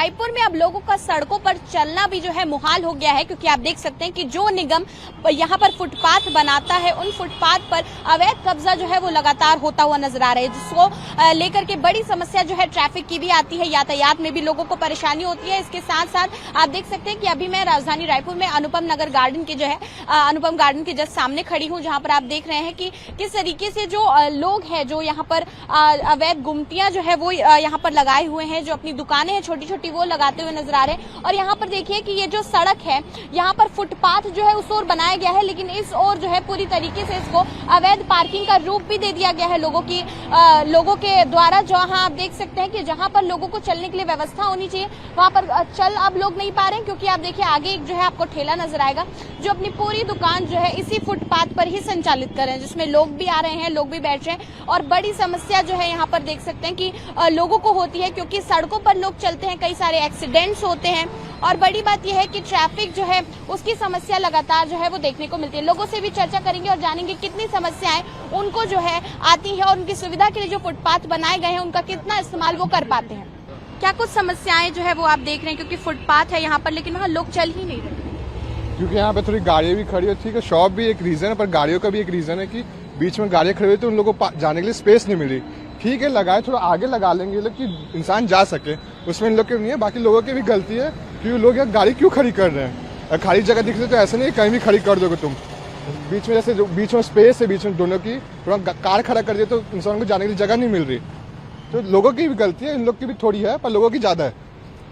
रायपुर में अब लोगों का सड़कों पर चलना भी जो है मुहाल हो गया है, क्योंकि आप देख सकते हैं कि जो निगम यहाँ पर फुटपाथ बनाता है उन फुटपाथ पर अवैध कब्जा जो है वो लगातार होता हुआ नजर आ रहा है, जिसको लेकर के बड़ी समस्या जो है ट्रैफिक की भी आती है, यातायात में भी लोगों को परेशानी होती है। इसके साथ साथ आप देख सकते हैं कि अभी मैं राजधानी रायपुर में अनुपम नगर गार्डन के जो है अनुपम गार्डन के जस्ट सामने खड़ी हूँ, जहाँ पर आप देख रहे हैं कि किस तरीके से जो लोग हैं जो यहाँ पर अवैध गुमटियां जो है वो यहाँ पर लगाए हुए हैं, जो अपनी दुकानें हैं छोटी छोटी वो लगाते हुए नजर आ रहे हैं। और यहाँ पर देखिए कि ये जो सड़क है यहाँ पर फुटपाथ जो है उस ओर बनाया गया है, लेकिन इस ओर जो है पूरी तरीके से इसको अवैध पार्किंग का रूप भी दे दिया गया है लोगों के द्वारा। जहाँ आप देख सकते हैं कि जहाँ पर लोगों को चलने के लिए व्यवस्था होनी चाहिए वहाँ पर चल अब लोग नहीं पा रहे हैं, क्योंकि आप देखिए आगे एक जो है आपको ठेला नजर आएगा जो अपनी पूरी दुकान जो है इसी फुटपाथ पर ही संचालित कर रहे हैं, जिसमें लोग भी आ रहे हैं, लोग भी बैठ रहे हैं। और बड़ी समस्या जो है यहाँ पर देख सकते हैं कि लोगों को होती है, क्योंकि सड़कों पर लोग चलते हैं, कई सारे एक्सीडेंट्स होते हैं। और बड़ी बात यह है कि ट्रैफिक जो है उसकी समस्या लगातार जो है वो देखने को मिलती है। लोगों से भी चर्चा करेंगे और जानेंगे कितनी समस्याएं उनको जो है आती है और उनकी सुविधा के लिए जो फुटपाथ बनाए गए हैं उनका कितना इस्तेमाल वो कर पाते हैं। क्या कुछ समस्याएं जो है वो आप देख रहे हैं, क्योंकि फुटपाथ है यहाँ पर लेकिन वहाँ लोग चल ही नहीं रहे, क्योंकि यहाँ पे थोड़ी गाड़ियाँ भी खड़ी है। ठीक है, शॉप भी एक रीजन है, पर गाड़ियों का भी एक रीजन है कि बीच में गाड़ियाँ खड़ी हुई तो उन लोगों को जाने के लिए स्पेस नहीं मिल रही। ठीक है, लगाए थोड़ा आगे लगा लेंगे लेकिन इंसान जा सके, उसमें इन लोग की नहीं है। बाकी लोगों की भी गलती है कि लोग यहाँ गाड़ी क्यों खड़ी कर रहे हैं। खाली जगह दिख रही तो ऐसा नहीं कहीं भी खड़ी कर दोगे तुम। बीच में जैसे बीच में स्पेस है, बीच में दोनों की थोड़ा कार खड़ा कर दिए तो इंसान को जाने के लिए जगह नहीं मिल रही। तो लोगों की भी गलती है, इन लोग की भी थोड़ी है, पर लोगों की ज्यादा है।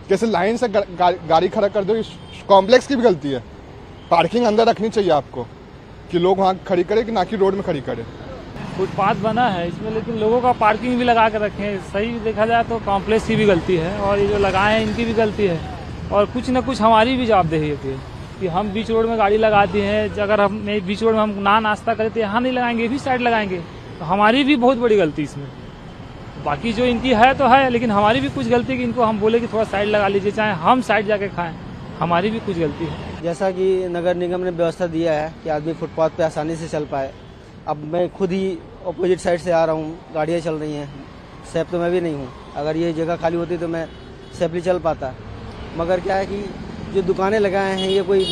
जैसे लाइन से गाड़ी खड़ा कर दो, कॉम्प्लेक्स की भी गलती है। पार्किंग अंदर रखनी चाहिए आपको कि लोग वहाँ खड़ी करें कि ना कि रोड में खड़ी करें। फुटपाथ बना है इसमें, लेकिन लोगों का पार्किंग भी लगा कर रखे हैं। सही देखा जाए तो कॉम्प्लेक्स की भी गलती है और ये जो लगाए हैं इनकी भी गलती है, और कुछ न कुछ हमारी भी जवाबदेही होती है कि हम बीच रोड में गाड़ी लगाती हैं। अगर हम बीच रोड में हम नाश्ता करें तो यहाँ नहीं लगाएंगे, भी साइड लगाएंगे, तो हमारी भी बहुत बड़ी गलती इसमें। बाकी जो इनकी है तो है, लेकिन हमारी भी कुछ गलती कि इनको हम बोले कि थोड़ा साइड लगा लीजिए, चाहे हम साइड जाके खाएं, हमारी भी कुछ गलती है। जैसा कि नगर निगम ने व्यवस्था दिया है कि आदमी फुटपाथ पे आसानी से चल पाए। अब मैं खुद ही अपोजिट साइड से आ रहा हूँ, गाड़ियाँ चल रही हैं, सेफ तो मैं भी नहीं हूँ। अगर ये जगह खाली होती तो मैं सेफली चल पाता। मगर क्या है कि जो दुकानें लगाए हैं ये कोई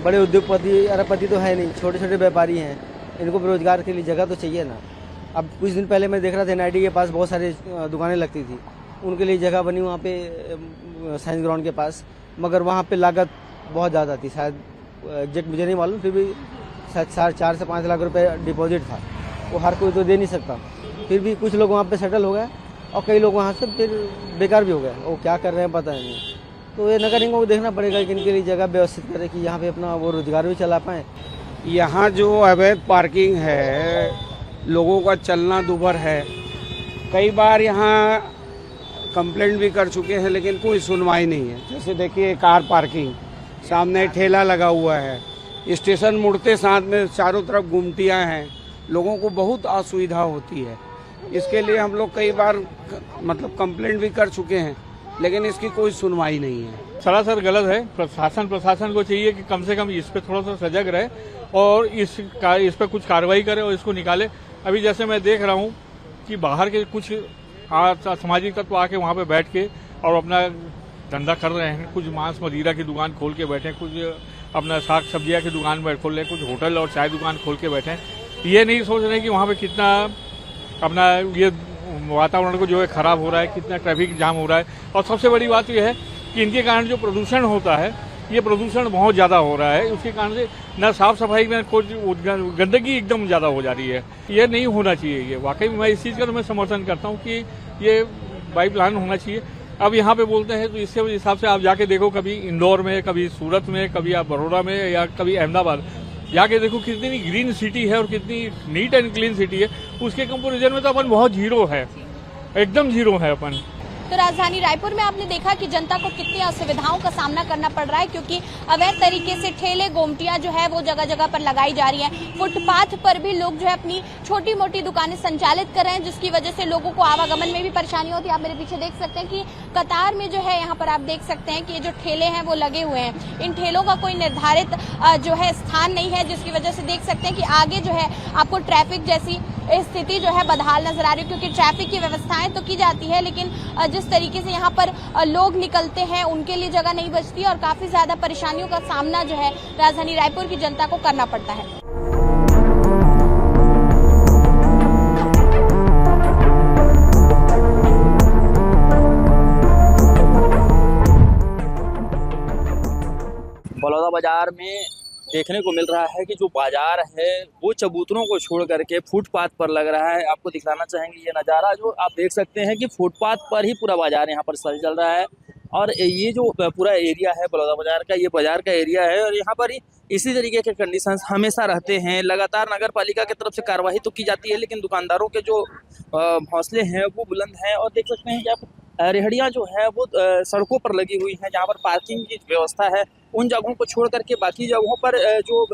बड़े उद्योगपति अरबपति तो है नहीं, छोटे छोटे व्यापारी हैं, इनको रोजगार के लिए जगह तो चाहिए ना। अब कुछ दिन पहले मैं देख रहा था NIT के पास बहुत सारी दुकानें लगती थी, उनके लिए जगह बनी वहाँ पे साइंस ग्राउंड के पास, मगर वहाँ पे लागत बहुत ज़्यादा थी। शायद एग्जैक्ट मुझे नहीं मालूम, फिर भी शायद 4 से 5 लाख रुपए डिपॉजिट था। वो हर कोई तो दे नहीं सकता। फिर भी कुछ लोग वहाँ पे सेटल हो गए और कई लोग वहाँ से फिर बेकार भी हो गए। वो क्या कर रहे हैं पता नहीं। तो ये नगर निगम को देखना पड़ेगा कि इनके लिए जगह व्यवस्थित करें कि यहाँ पे अपना वो रोजगार भी चला पाएँ। यहाँ जो अवैध पार्किंग है, लोगों का चलना दूभर है। कई बार यहाँ कंप्लेंट भी कर चुके हैं लेकिन कोई सुनवाई नहीं है। जैसे देखिए कार पार्किंग, सामने ठेला लगा हुआ है, स्टेशन मुड़ते साथ में चारों तरफ गुमटियाँ हैं, लोगों को बहुत असुविधा होती है। इसके लिए हम लोग कई बार कंप्लेंट भी कर चुके हैं लेकिन इसकी कोई सुनवाई नहीं है। सरासर गलत है। प्रशासन को चाहिए कि कम से कम इस पे थोड़ा सा सजग रहे और इस पे कुछ कार्रवाई करे और इसको निकाले। अभी जैसे मैं देख रहा हूँ कि बाहर के कुछ सामाजिक तत्व आके वहाँ पे बैठ के और अपना धंधा कर रहे हैं। कुछ मांस मदिरा की दुकान खोल के बैठे, कुछ अपना साग सब्जियाँ की दुकान खोल रहे, कुछ होटल और चाय दुकान खोल के बैठे। ये नहीं सोच रहे कि वहाँ पे कितना अपना ये वातावरण को जो है खराब हो रहा है, कितना ट्रैफिक जाम हो रहा है। और सबसे बड़ी बात यह है कि इनके कारण जो प्रदूषण होता है, ये प्रदूषण बहुत ज़्यादा हो रहा है। उसके कारण से न साफ सफाई में कुछ गंदगी एकदम ज़्यादा हो जा रही है। ये नहीं होना चाहिए। ये वाकई में मैं इस चीज़ का तो मैं समर्थन करता हूँ कि ये बाई प्लान होना चाहिए। अब यहाँ पे बोलते हैं तो इसके हिसाब से आप जाके देखो, कभी इंदौर में, कभी सूरत में, कभी आप बड़ौदा में या कभी अहमदाबाद जाके देखो कितनी ग्रीन सिटी है और कितनी नीट एंड क्लीन सिटी है। उसके कंपेरिजन में तो अपन बहुत जीरो है, एकदम जीरो है अपन। तो राजधानी रायपुर में आपने देखा कि जनता को कितनी असुविधाओं का सामना करना पड़ रहा है, क्योंकि अवैध तरीके से ठेले गोमटियां जो है वो जगह जगह पर लगाई जा रही हैं। फुटपाथ पर भी लोग जो है अपनी छोटी मोटी दुकानें संचालित कर रहे हैं, जिसकी वजह से लोगों को आवागमन में भी परेशानी होती है। आप मेरे पीछे देख सकते हैं कि कतार में जो है यहाँ पर आप देख सकते हैं कि ये जो ठेले हैं वो लगे हुए हैं। इन ठेलों का कोई निर्धारित जो है स्थान नहीं है, जिसकी वजह से देख सकते हैं कि आगे जो है आपको ट्रैफिक जैसी स्थिति जो है बदहाल नजर आ रही है, क्योंकि ट्रैफिक की व्यवस्थाएं तो की जाती है लेकिन जिस तरीके से यहाँ पर लोग निकलते हैं उनके लिए जगह नहीं बचती और काफी ज्यादा परेशानियों का सामना जो है राजधानी रायपुर की जनता को करना पड़ता है। बलौदा बाजार में देखने को मिल रहा है कि जो बाजार है वो चबूतरों को छोड़ करके फुटपाथ पर लग रहा है। आपको दिखलाना चाहेंगे ये नज़ारा जो आप देख सकते हैं कि फुटपाथ पर ही पूरा बाजार यहाँ पर चल रहा है। और ये जो पूरा एरिया है बलौदा बाजार का, ये बाजार का एरिया है और यहाँ पर ही इसी तरीके के कंडीशंस हमेशा रहते हैं। लगातार नगर पालिका की तरफ से कार्रवाई तो की जाती है, लेकिन दुकानदारों के जो हौसले हैं वो बुलंद हैं। और देख सकते हैं कि आप रेहड़ियाँ जो है वो सड़कों पर लगी हुई हैं, जहाँ पर पार्किंग की व्यवस्था है उन जगहों को छोड़ करके बाकी जगहों पर जो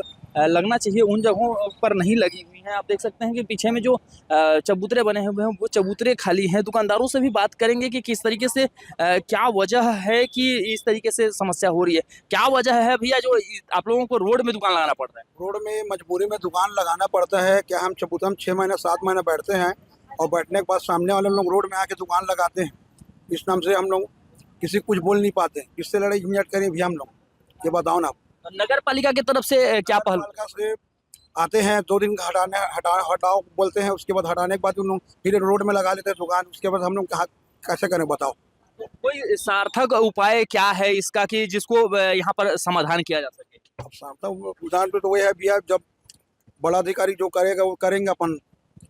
लगना चाहिए उन जगहों पर नहीं लगी हुई हैं। आप देख सकते हैं कि पीछे में जो चबूतरे बने हुए हैं वो चबूतरे खाली हैं। दुकानदारों से भी बात करेंगे कि किस तरीके से क्या वजह है कि इस तरीके से समस्या हो रही है, क्या वजह है भैया जो आप लोगों को रोड में दुकान लगाना पड़ता है। रोड में मजबूरी में दुकान लगाना पड़ता है। क्या हम चबूतरे में 6 महीने 7 महीने बैठते हैं और बैठने के बाद सामने वाले लोग रोड में आके दुकान लगाते हैं। इस नाम से हम लोग किसी कुछ बोल नहीं पाते, किससे लड़ाई झंझट करें भैया हम लोग, ये बताओ ना आप। नगर पालिका की तरफ से क्या पहल पालिका से आते हैं 2 दिन का हटाओ बोलते हैं, उसके बाद हटाने के बाद उन लोग फिर रोड में लगा लेते हैं दुकान। उसके बाद हम लोग कैसे करें बताओ। कोई सार्थक उपाय क्या है इसका कि जिसको यहाँ पर समाधान किया जा सके। अब सार्थक उदाहरण तो वही है भैया, जब बड़ा अधिकारी जो करेगा वो करेंगे अपन,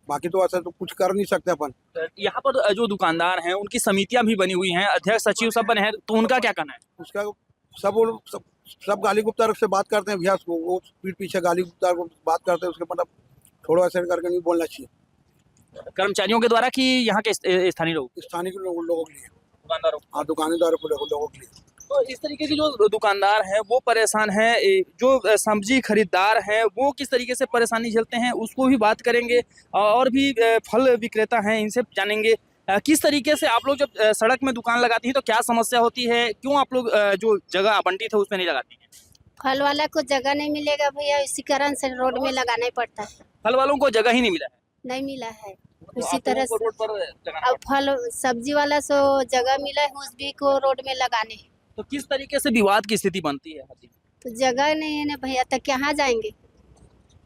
बाकी तो ऐसा तो कुछ कर नहीं सकते अपन। यहाँ पर जो दुकानदार हैं उनकी समितियां भी बनी हुई हैं, अध्यक्ष सचिव सब बने हैं, तो उनका क्या कहना है। उसका सब गाली गुप्ता से बात करते हैं भैया, वो पीठ पीछे गाली गुप्ता को बात करते हैं, उसके मतलब थोड़ा ऐसे करके नहीं बोलना चाहिए कर्मचारियों के द्वारा कि यहाँ के स्थानीय लोगों के लिए, दुकानदारों। हाँ दुकानदारों को लोगों के लिए। तो इस तरीके के जो दुकानदार हैं वो परेशान हैं, जो सब्जी खरीदार हैं वो किस तरीके से परेशानी झेलते हैं उसको भी बात करेंगे। और भी फल विक्रेता हैं इनसे जानेंगे किस तरीके से आप लोग जब सड़क में दुकान लगाती हैं तो क्या समस्या होती है, क्यों आप लोग जो जगह आवंटित है उसमें नहीं लगाती हैं। फल वाला को जगह नहीं मिलेगा भैया, इसी कारण से रोड में लगाना ही पड़ता है। फल वालों को जगह ही नहीं मिला है। नहीं मिला है उसी तरह से रोड पर लगाना अब फल सब्जी वाला सो जगह मिला है, उस भी को रोड में लगाने। तो किस तरीके से विवाद की स्थिति बनती है। तो जगह नहीं है ना भैया, तो कहाँ जाएंगे।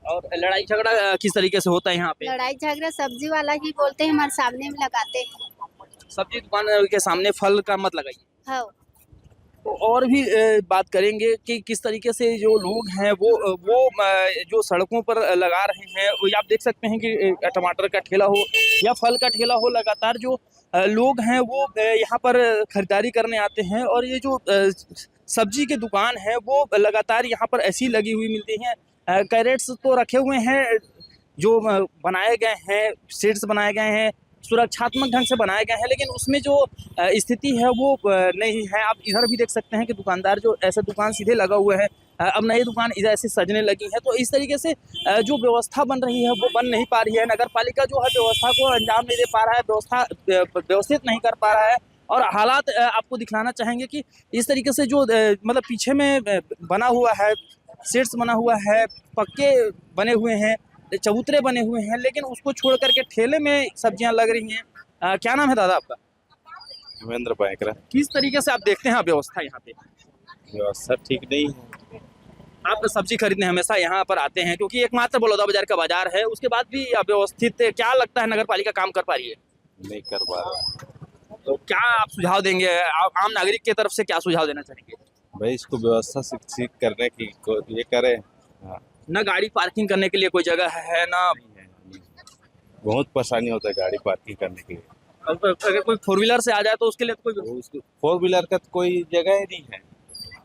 और लड़ाई झगड़ा किस तरीके से होता है यहाँ पे। लड़ाई झगड़ा सब्जी वाला ही बोलते हैं हमारे सामने में लगाते हैं। सब्जी दुकान के सामने फल का मत लगाइए। हाँ तो और भी बात करेंगे कि किस तरीके से जो लोग हैं वो जो सड़कों पर लगा रहे हैं। वो आप देख सकते हैं कि टमाटर का ठेला हो या फल का ठेला हो, लगातार जो लोग हैं वो यहाँ पर खरीदारी करने आते हैं। और ये जो सब्जी की दुकान है वो लगातार यहाँ पर ऐसी लगी हुई मिलती हैं। कैरेट्स तो रखे हुए हैं जो बनाए गए हैं, सीट्स बनाए गए हैं, सुरक्षात्मक ढंग से बनाए गए हैं, लेकिन उसमें जो स्थिति है वो नहीं है। आप इधर भी देख सकते हैं कि दुकानदार जो ऐसे दुकान सीधे लगा हुए हैं, अब नई दुकान इधर ऐसे सजने लगी है। तो इस तरीके से जो व्यवस्था बन रही है वो बन नहीं पा रही है। नगर पालिका जो है व्यवस्था को अंजाम नहीं दे पा रहा है, व्यवस्था व्यवस्थित नहीं कर पा रहा है। और हालात आपको दिखलाना चाहेंगे कि इस तरीके से जो मतलब पीछे में बना हुआ है, सीट्स बना हुआ है, पक्के बने हुए हैं, चबूतरे बने हुए हैं, लेकिन उसको छोड़ करके ठेले में सब्जियां लग रही हैं। क्या नाम है दादा आपका। धर्मेंद्र पायकरा। किस तरीके से आप देखते हैं व्यवस्था यहाँ पे। व्यवस्था ठीक नहीं है। आप सब्जी खरीदने हमेशा यहाँ पर आते हैं क्योंकि एकमात्र बलौदा बाजार का बाजार है, उसके बाद भी अव्यवस्थित क्या लगता है नगर पालिका काम कर पा रही है। नहीं कर पा रहा। तो क्या आप सुझाव देंगे, आम नागरिक की तरफ से क्या सुझाव देना चाहेंगे। भाई इसको व्यवस्था ठीक करने की ये करे। हाँ। न गाड़ी पार्किंग करने के लिए कोई जगह है ना, बहुत परेशानी होता है गाड़ी पार्किंग करने के लिए। अगर कोई 4 व्हीलर से आ जाए तो उसके लिए तो कोई 4 व्हीलर का तो कोई जगह ही नहीं है,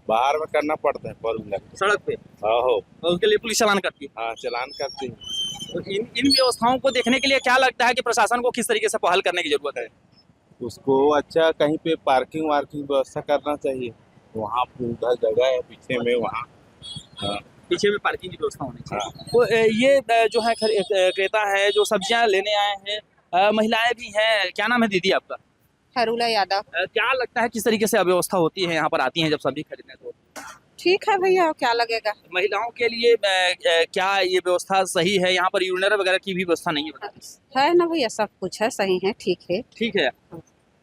बाहर में करना पड़ता है 4 व्हीलर सड़क पे। हो और उसके लिए पुलिस चालान करती है। हाँ चालान करती है। तो इन व्यवस्थाओं को देखने के लिए क्या लगता है कि प्रशासन को किस तरीके से पहल करने की जरूरत है। उसको अच्छा कहीं पे पार्किंग वार्किंग व्यवस्था करना चाहिए। वहाँ उधर जगह है पीछे में, वहाँ पीछे में पार्किंग की व्यवस्था होनी चाहिए। तो ये जो है क्रेता है जो सब्जियां लेने आए हैं, महिलाएं भी हैं। क्या नाम है दीदी आपका। हरूला यादव। क्या लगता है किस तरीके से अव्यवस्था होती है यहाँ पर आती हैं जब सब्जी खरीदने। तो ठीक है भैया, क्या लगेगा। महिलाओं के लिए क्या ये व्यवस्था सही है। यहाँ पर यूरिनरी वगैरह की भी व्यवस्था नहीं है। है ना भैया, सब कुछ है, सही है, ठीक है। ठीक है।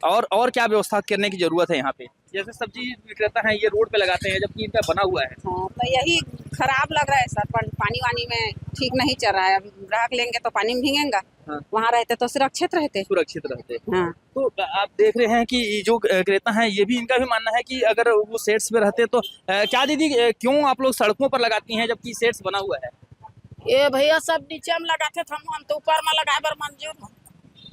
और क्या व्यवस्था करने की जरूरत है यहाँ पे? जैसे सब्जी विक्रेता है ये रोड पे लगाते हैं जबकि इनका बना हुआ है। हाँ, तो यही खराब लग रहा है सर, पानी वानी में ठीक नहीं चल रहा है। अब ग्राहक लेंगे तो पानी में भीगेंगा। हाँ। वहाँ रहते तो सुरक्षित रहते। सुरक्षित रहते। हाँ। तो आप देख रहे हैं कि ये जो क्रेता हैं ये भी इनका भी मानना है कि अगर वो सेट्स पे रहते तो क्या दीदी क्यों आप लोग सड़कों पर लगाती हैं जबकि सेट्स बना हुआ है? ये भैया सब नीचे में लगाते थे, हम तो ऊपर में लगाए बर मंजूर।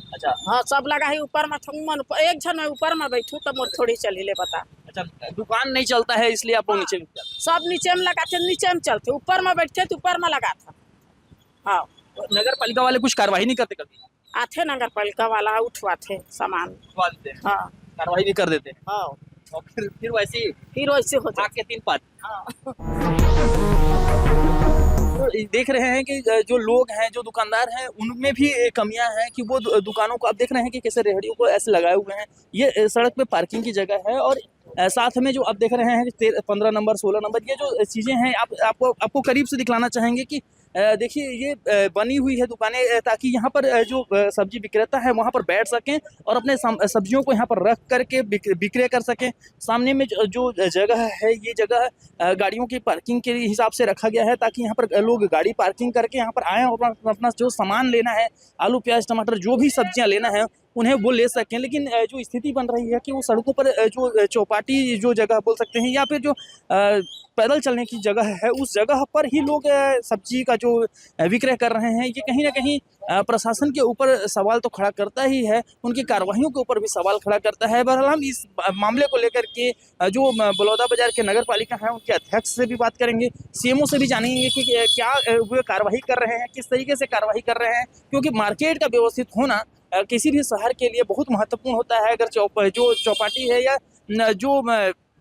अच्छा। हाँ, सब लगा ही ऊपर में, मन एक जन में ऊपर में बैठू तो मोर थोड़ी चली ले बता। अच्छा, दुकान नहीं चलता है इसलिए आप लोग नीचे में सब नीचे में लगाते, नीचे में चलते, ऊपर में बैठते तो ऊपर में लगाता। हाँ। नगर पालिका वाले कुछ कार्रवाई नहीं करते कभी? आते नगर पालिका वाला उठवाते सामान। उठवा देते हैं। हाँ। कार्रवाई भी कर देते हैं। हाँ। और फिर वैसे हो जाए। आके 3 पार्ट। हाँ। तो देख रहे हैं कि जो लोग हैं जो दुकानदार हैं उनमें भी कमियां हैं कि वो दुकानों को आप देख रहे हैं कि कैसे रेहड़ियों को ऐसे लगाए हुए हैं। ये सड़क पे पार्किंग की जगह है और साथ में जो आप देख रहे हैं 15 नंबर 16 नंबर ये जो चीज़ें हैं आपको करीब से दिखलाना चाहेंगे कि देखिए ये बनी हुई है दुकानें ताकि यहाँ पर जो सब्जी विक्रेता है वहाँ पर बैठ सकें और अपने सब्जियों को यहाँ पर रख करके विक्रय कर सकें। सामने में जो जगह है ये जगह गाड़ियों की पार्किंग के हिसाब से रखा गया है ताकि यहाँ पर लोग गाड़ी पार्किंग करके यहाँ पर आएँ और अपना जो सामान लेना है, आलू प्याज टमाटर जो भी सब्जियाँ लेना है उन्हें वो ले सकें। लेकिन जो स्थिति बन रही है कि वो सड़कों पर जो चौपाटी जो जगह बोल सकते हैं या फिर जो पैदल चलने की जगह है उस जगह पर ही लोग सब्जी का जो विक्रय कर रहे हैं, ये कहीं ना कहीं प्रशासन के ऊपर सवाल तो खड़ा करता ही है, उनकी कार्रवाइयों के ऊपर भी सवाल खड़ा करता है। बहरहाल हम इस मामले को लेकर के जो बलौदा बाजार के नगर पालिका है उनके अध्यक्ष से भी बात करेंगे, सीएमओ से भी जानेंगे कि क्या वो कार्रवाई कर रहे हैं, किस तरीके से कार्रवाई कर रहे हैं, क्योंकि मार्केट का व्यवस्थित होना किसी भी शहर के लिए बहुत महत्वपूर्ण होता है। अगर जो चौपाटी है या जो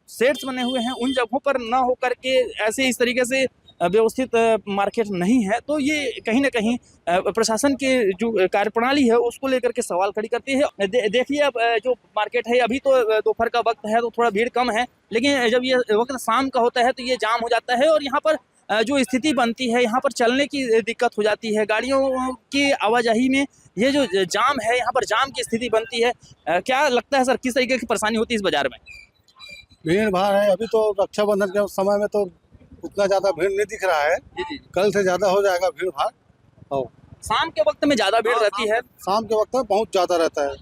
सेट्स बने हुए हैं उन जगहों पर ना हो करके ऐसे इस तरीके से व्यवस्थित मार्केट नहीं है तो ये कहीं ना कहीं प्रशासन के जो कार्यप्रणाली है उसको लेकर के सवाल खड़ी करती है। देखिए अब जो मार्केट है अभी तो दोपहर का वक्त है तो थोड़ा भीड़ कम है, लेकिन जब ये वक्त शाम का होता है तो ये जाम हो जाता है और यहाँ पर जो स्थिति बनती है यहाँ पर चलने की दिक्कत हो जाती है, गाड़ियों की आवाजाही में ये जो जाम है यहाँ पर जाम की स्थिति बनती है। क्या लगता है सर किस तरीके की परेशानी होती है इस बाजार में? भीड़ भाड़ है, अभी तो रक्षाबंधन के समय में तो उतना ज़्यादा भीड़ नहीं दिख रहा है। जी। कल से ज़्यादा हो जाएगा भीड़ भाड़। और शाम के वक्त में ज्यादा भीड़ रहती है, शाम के वक्त में बहुत ज़्यादा रहता है,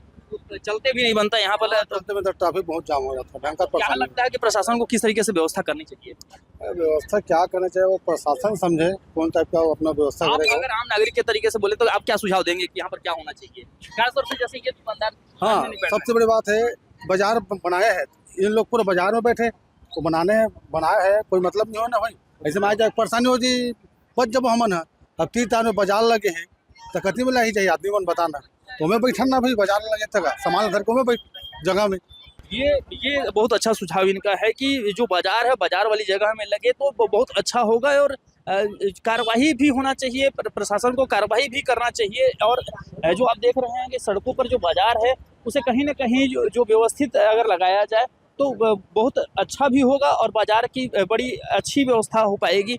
चलते भी नहीं बनता यहाँ पर। चलते में तो ट्रैफिक बहुत जाम हो जाता है, भयंकर क्या परेशानी। लगता है कि प्रशासन को किस तरीके से व्यवस्था करनी चाहिए? व्यवस्था क्या करना चाहिए वो प्रशासन समझे कौन टाइप का वो अपना व्यवस्था आप करेगा। अगर आम नागरिक के तरीके से बोले तो आप क्या सुझाव देंगे कि यहाँ पर क्या होना चाहिए? खासतौर से जैसे ये दुकानदार हाँ, नहीं बैठ रहे सबसे बड़ी बात है बाजार बनाया है, इन लोग पूरे बाजार में बैठे तो बनाया है, कोई मतलब नहीं हो ना भाई। ऐसे में आ जाए परेशानी हो जी बच जब हमन है। अब 3 तार में बाजार लगे हैं तो कति में ही चाहिए आदमी मन बताना तो मैं बैठन ना भाई बाजार में लगे था सामान घर को मैं बैठ जगह में। ये बहुत अच्छा सुझाव इनका है कि जो बाजार है बाजार वाली जगह में लगे तो बहुत अच्छा होगा और कार्रवाई भी होना चाहिए, प्रशासन को कार्रवाई भी करना चाहिए। और जो आप देख रहे हैं कि सड़कों पर जो बाजार है उसे कहीं ना कहीं जो व्यवस्थित अगर लगाया जाए तो बहुत अच्छा भी होगा और बाजार की बड़ी अच्छी व्यवस्था हो पाएगी।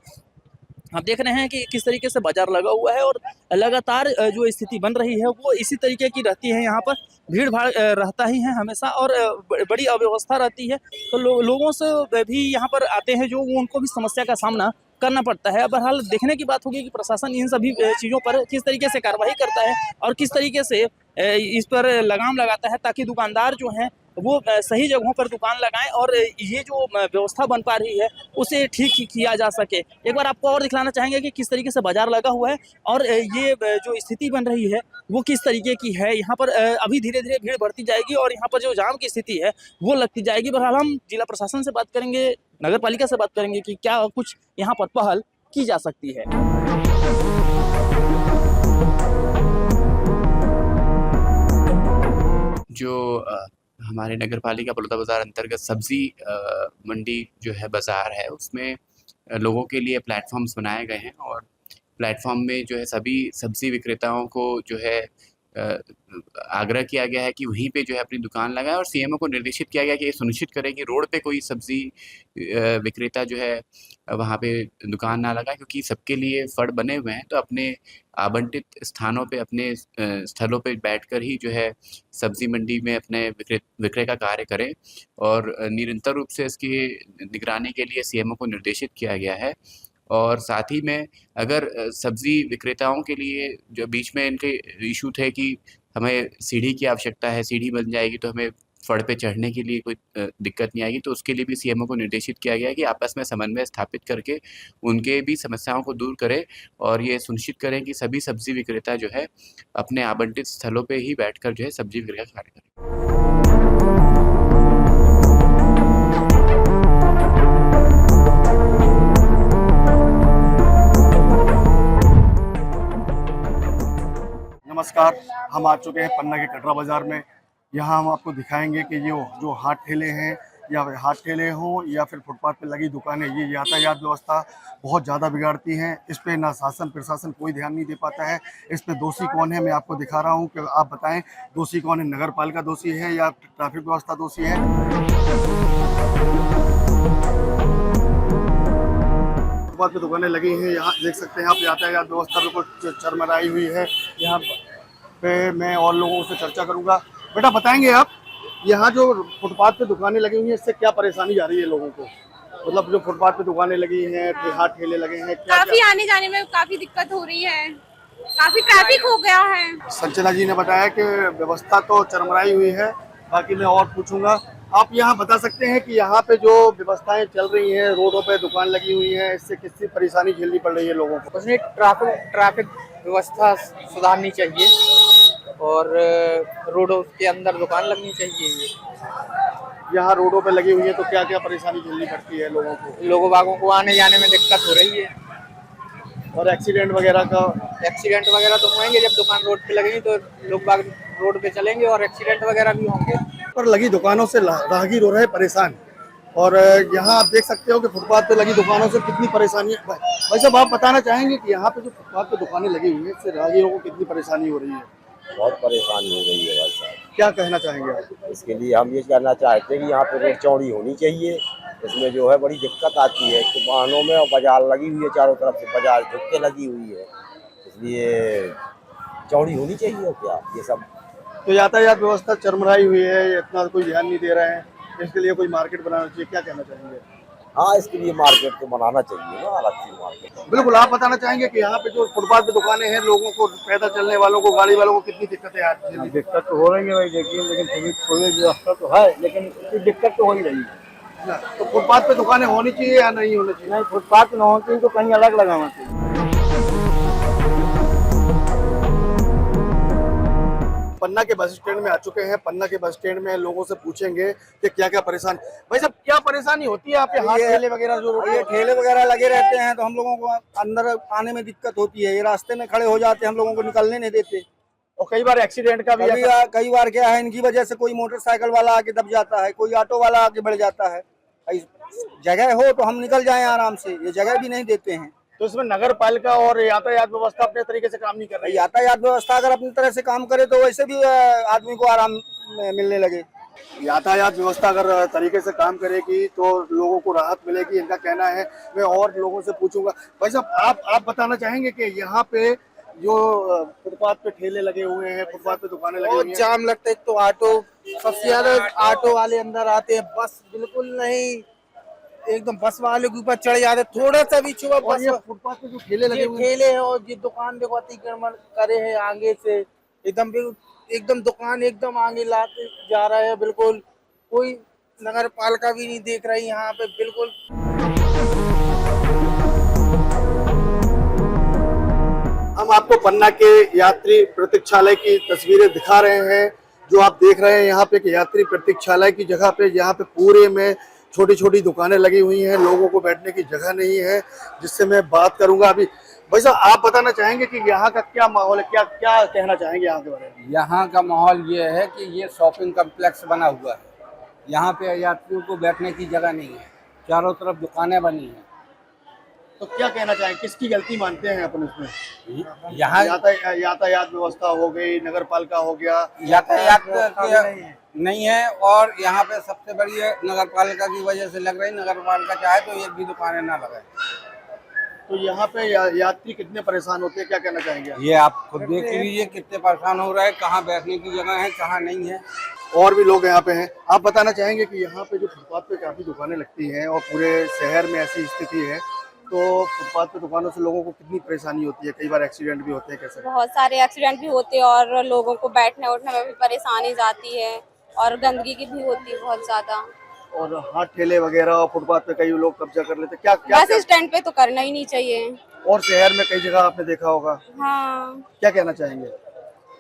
आप देख रहे हैं कि किस तरीके से बाजार लगा हुआ है और लगातार जो स्थिति बन रही है वो इसी तरीके की रहती है। यहाँ पर भीड़ भाड़ रहता ही है हमेशा और बड़ी अव्यवस्था रहती है तो लोगों से भी यहाँ पर आते हैं जो उनको भी समस्या का सामना करना पड़ता है। बहरहाल देखने की बात होगी कि प्रशासन इन सभी चीज़ों पर किस तरीके से कार्रवाई करता है और किस तरीके से इस पर लगाम लगाता है ताकि दुकानदार जो हैं वो सही जगहों पर दुकान लगाएं और ये जो व्यवस्था बन पा रही है उसे ठीक किया जा सके। एक बार आपको और दिखलाना चाहेंगे कि किस तरीके से बाजार लगा हुआ है और ये जो स्थिति बन रही है वो किस तरीके की है। यहाँ पर अभी धीरे धीरे भीड़ बढ़ती जाएगी और यहाँ पर जो जाम की स्थिति है वो लगती जाएगी। बहरहाल हम जिला प्रशासन से बात करेंगे, नगर पालिका से बात करेंगे कि क्या कुछ यहाँ पर पहल की जा सकती है। जो हमारे नगर पालिका बलौदा बाजार अंतर्गत सब्जी मंडी जो है बाज़ार है उसमें लोगों के लिए प्लेटफॉर्म्स बनाए गए हैं और प्लेटफॉर्म में जो है सभी सब्जी विक्रेताओं को जो है आग्रह किया गया है कि वहीं पे जो है अपनी दुकान लगाएं और सीएमओ को निर्देशित किया गया कि ये सुनिश्चित करें कि रोड पे कोई सब्जी विक्रेता जो है वहाँ पे दुकान ना लगाए, क्योंकि सबके लिए फड़ बने हुए हैं। तो अपने आवंटित स्थानों पे, अपने स्थलों पे बैठकर ही जो है सब्जी मंडी में अपने विक्रय का कार्य करें और निरंतर रूप से इसकी निगरानी के लिए सीएमओ को निर्देशित किया गया है। और साथ ही में अगर सब्जी विक्रेताओं के लिए जो बीच में इनके इशू थे कि हमें सीढ़ी की आवश्यकता है, सीढ़ी बन जाएगी तो हमें फड़ पे चढ़ने के लिए कोई दिक्कत नहीं आएगी, तो उसके लिए भी सीएमओ को निर्देशित किया गया है कि आपस में समन्वय स्थापित करके उनके भी समस्याओं को दूर करें और ये सुनिश्चित करें कि सभी सब्जी विक्रेता जो है अपने आवंटित स्थलों पे ही बैठकर जो है सब्जी विक्रय का कार्य करें। नमस्कार, हम आ चुके हैं पन्ना के कटरा बाज़ार में। यहाँ हम आपको दिखाएंगे कि ये जो हाट ठेले हैं या हाट ठेले हों या फिर फुटपाथ पे लगी दुकानें, ये यातायात व्यवस्था बहुत ज़्यादा बिगाड़ती हैं। इस पे ना शासन प्रशासन कोई ध्यान नहीं दे पाता है। इस पे दोषी कौन है मैं आपको दिखा रहा हूँ कि आप बताएं दोषी कौन है, नगर पालिका दोषी है या ट्रैफिक व्यवस्था दोषी है। फुटपाथ पे दुकानें लगी हैं, यहाँ देख सकते हैं आप यातायात व्यवस्था बिल्कुल चरमराई हुई है। यहाँ पे मैं और लोगों से चर्चा करूँगा। बेटा बताएंगे आप यहाँ जो फुटपाथ पे दुकानें लगी हुई हैं इससे क्या परेशानी जा रही है लोगों को? मतलब जो फुटपाथ पे दुकानें लगी हैं, हाट ठेले लगे हैं, काफी आने जाने में काफी दिक्कत हो रही है, काफी ट्रैफिक हो गया है। संजना जी ने बताया कि व्यवस्था तो चरमराई हुई है, बाकी मैं और पूछूंगा। आप यहाँ बता सकते हैं कि यहाँ पे जो व्यवस्थाएं चल रही हैं, रोडों पे दुकान लगी हुई है, इससे कितनी परेशानी झेलनी पड़ रही है लोगों को? उसमें ट्रैफिक व्यवस्था सुधारनी चाहिए और रोडों के अंदर दुकान लगनी चाहिए। यहाँ रोडों पे लगी हुई है तो क्या क्या परेशानी झेलनी पड़ती है लोगों को? लोगों बागों को आने जाने में दिक्कत हो रही है। और एक्सीडेंट वगैरह तो होंगे, जब दुकान रोड पे लगेगी तो लोग बाग रोड पे चलेंगे और एक्सीडेंट वगैरह भी होंगे। पर लगी दुकानों से राहगीर हो रहे परेशान, और यहाँ आप देख सकते हो कि फुटपाथ पे लगी दुकानों से कितनी परेशानी है। भाई साहब आप बताना चाहेंगे कि यहाँ पे जो फुटपाथ पे दुकानें लगी हुई है इससे राहगीरों को कितनी परेशानी हो रही है? बहुत परेशानी हो रही है भाई साहब। क्या कहना चाहेंगे आप? इसके लिए हम ये कहना चाहते हैं कि यहाँ पे रोड चौड़ी होनी चाहिए। इसमें जो है बड़ी दिक्कत आती है, तो वाहनों में और बाजार लगी हुई है, चारों तरफ से बाजार झुक के लगी हुई है, इसलिए चौड़ी होनी चाहिए। क्या ये सब तो यातायात व्यवस्था चरमराई हुई है, इतना कोई ध्यान नहीं दे रहे हैं, इसके लिए कोई मार्केट बनाना चाहिए, क्या कहना चाहेंगे? हाँ, इसके लिए मार्केट तो बनाना चाहिए ना, अलग से मार्केट। बिल्कुल, आप बताना चाहेंगे कि यहाँ पे जो फुटपाथ पे दुकानें हैं, लोगों को, पैदल चलने वालों को, गाड़ी वालों को कितनी दिक्कतें आती हैं? दिक्कत तो हो रही है भाई, देखिए, लेकिन थोड़ी व्यवस्था तो है, लेकिन दिक्कत तो हो ही रही है। तो फुटपाथ पे दुकानें होनी चाहिए या नहीं होनी चाहिए? नहीं, फुटपाथ न होनी चाहिए तो कहीं अलग लगाना चाहिए। पन्ना के बस स्टैंड में आ चुके हैं। पन्ना के बस स्टैंड में लोगों से पूछेंगे कि क्या क्या परेशानी, भाई साहब क्या परेशानी होती है आपके? हाथ ठेले वगैरह जो ये ठेले वगैरह लगे रहते हैं तो हम लोगों को अंदर आने में दिक्कत होती है। ये रास्ते में खड़े हो जाते हैं, हम लोगों को निकलने नहीं देते। और कई बार एक्सीडेंट का भी कई बार क्या है, इनकी वजह से कोई मोटरसाइकिल वाला आके दब जाता है, कोई ऑटो वाला आके बढ़ जाता है। जगह हो तो हम निकल जाएं आराम से, ये जगह भी नहीं देते हैं। तो इसमें नगर पालिका और यातायात व्यवस्था अपने तरीके से काम नहीं कर रही है। यातायात व्यवस्था अगर अपनी तरह से काम करे तो वैसे भी आदमी को आराम मिलने लगे। यातायात व्यवस्था अगर तरीके से काम करेगी तो लोगों को राहत मिलेगी, इनका कहना है। मैं और लोगों से पूछूंगा। भाई साहब आप बताना चाहेंगे कि यहाँ पे जो फुटपाथ पे ठेले लगे हुए हैं, फुटपाथ पे दुकानें लगी हुई हैं, जाम लगता है। तो ऑटो सबसे ज्यादा ऑटो वाले अंदर आते हैं, बस बिल्कुल नहीं, एकदम बस वाले के ऊपर चढ़ जाते, थोड़ा सा भी छुआ बस। ये फुटपाथ पे जो ठेले लगे हुए ठेले हैं और ये दुकान देखो अतिक्रमण करे हैं आगे से, एकदम दुकान एकदम आगे लाते जा रहा है। बिल्कुल कोई नगर पालिका भी नहीं देख रही यहाँ पे बिल्कुल। हम आपको पन्ना के यात्री प्रतीक्षालय की तस्वीरें दिखा रहे हैं। जो आप देख रहे हैं यहाँ पे कि यात्री प्रतीक्षालय की जगह पे, यहाँ पे पूरे में छोटी छोटी दुकानें लगी हुई हैं, लोगों को बैठने की जगह नहीं है, जिससे मैं बात करूंगा अभी। भाई साहब आप बताना चाहेंगे कि यहाँ का क्या माहौल है, क्या क्या कहना चाहेंगे यहाँ के बारे में? यहाँ का माहौल ये है कि ये शॉपिंग कम्प्लेक्स बना हुआ है, यहाँ पे यात्रियों को बैठने की जगह नहीं है, चारों तरफ दुकानें बनी हैं, तो क्या कहना चाहेंगे, किसकी गलती मानते हैं अपन इसमें? यहाँ यातायात व्यवस्था हो गई, नगर पालिका हो गया, यातायात नहीं है, और यहाँ पे सबसे बड़ी नगर पालिका की वजह से लग रही। नगर पालिका चाहे तो एक भी दुकानें ना लगाए। तो यहाँ पे यात्री कितने परेशान होते हैं, क्या कहना चाहेंगे? ये आप खुद देख लीजिए कितने परेशान हो रहे हैं, कहाँ बैठने की जगह है, कहाँ नहीं है। और भी लोग यहाँ पे हैं। आप बताना चाहेंगे कि यहाँ पे जो फुटपाथ पे काफी दुकानें लगती हैं और पूरे शहर में ऐसी स्थिति है, तो फुटपाथ पे दुकानों से लोगों को कितनी परेशानी होती है? कई बार एक्सीडेंट भी होते हैं, कैसे? बहुत सारे एक्सीडेंट भी होते हैं और लोगों को बैठने उठने में भी परेशानी जाती है और गंदगी की भी होती है बहुत ज्यादा। और हाथ ठेले वगैरह और फुटपाथ पे कई लोग कब्जा कर लेते, क्या क्या? बस स्टैंड पे तो करना ही नहीं चाहिए। और शहर में कई जगह आपने देखा होगा। हाँ, क्या कहना चाहेंगे?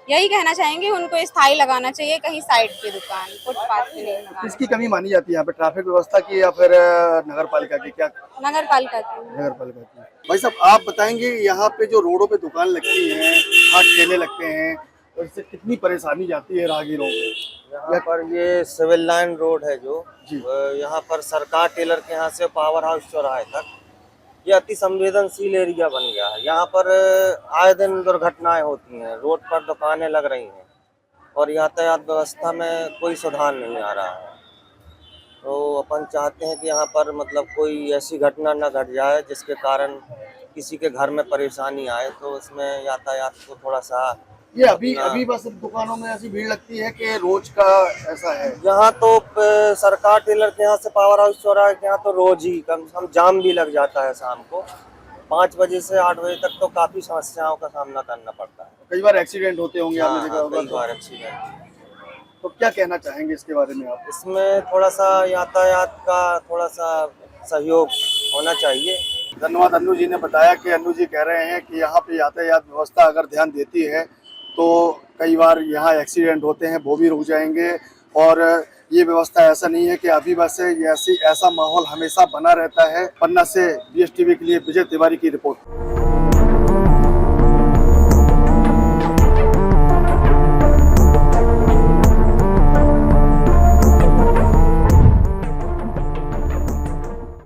यही कहना चाहेंगे उनको स्थायी लगाना चाहिए, कहीं साइड पे दुकान, फुटपाथ पे नहीं लगाना। किसकी कमी मानी जाती है यहाँ पे, ट्रैफिक व्यवस्था की या फिर नगर पालिका की? क्या नगर पालिका की। नगर पालिका की। भाई साहब, आप बताएंगे यहाँ पे जो रोडों पे दुकान लगती है, हाथ ठेले लगते हैं, उससे कितनी परेशानी जाती है राहगीरों को? यहाँ पर ये सिविल लाइन रोड है जो यहाँ पर सरकार टेलर के यहाँ से पावर हाउस चौराहे तक ये अति संवेदनशील एरिया बन गया है। यहाँ पर आए दिन दुर्घटनाएं होती हैं, रोड पर दुकानें लग रही हैं और यातायात व्यवस्था में कोई सुधार नहीं आ रहा है। तो अपन चाहते हैं कि यहाँ पर मतलब कोई ऐसी घटना न घट जाए जिसके कारण किसी के घर में परेशानी आए, तो इसमें यातायात को थोड़ा सा ये अभी बस दुकानों में ऐसी भीड़ लगती है कि रोज का ऐसा है? यहाँ तो सरकार टेलर के यहाँ से पावर हाउस चौराहे के यहाँ तो रोज ही कम से कम जाम भी लग जाता है। शाम को 5 बजे से 8 बजे तक तो काफी समस्याओं का सामना करना पड़ता है। कई बार एक्सीडेंट होते होंगे, आपने देखा होगा। कई बार एक्सीडेंट। तो क्या कहना चाहेंगे इसके बारे में आप? इसमें थोड़ा सा यातायात का थोड़ा सा सहयोग होना चाहिए। धन्यवाद। अन्नू जी ने बताया कि अन्नू जी कह रहे हैं कि यहाँ पे यातायात व्यवस्था अगर ध्यान देती है तो कई बार यहाँ एक्सीडेंट होते हैं, वो भी रुक जाएंगे। और ये व्यवस्था ऐसा नहीं है कि अभी बस ऐसा माहौल हमेशा बना रहता है। पन्ना से BSTV के लिए विजय तिवारी की रिपोर्ट।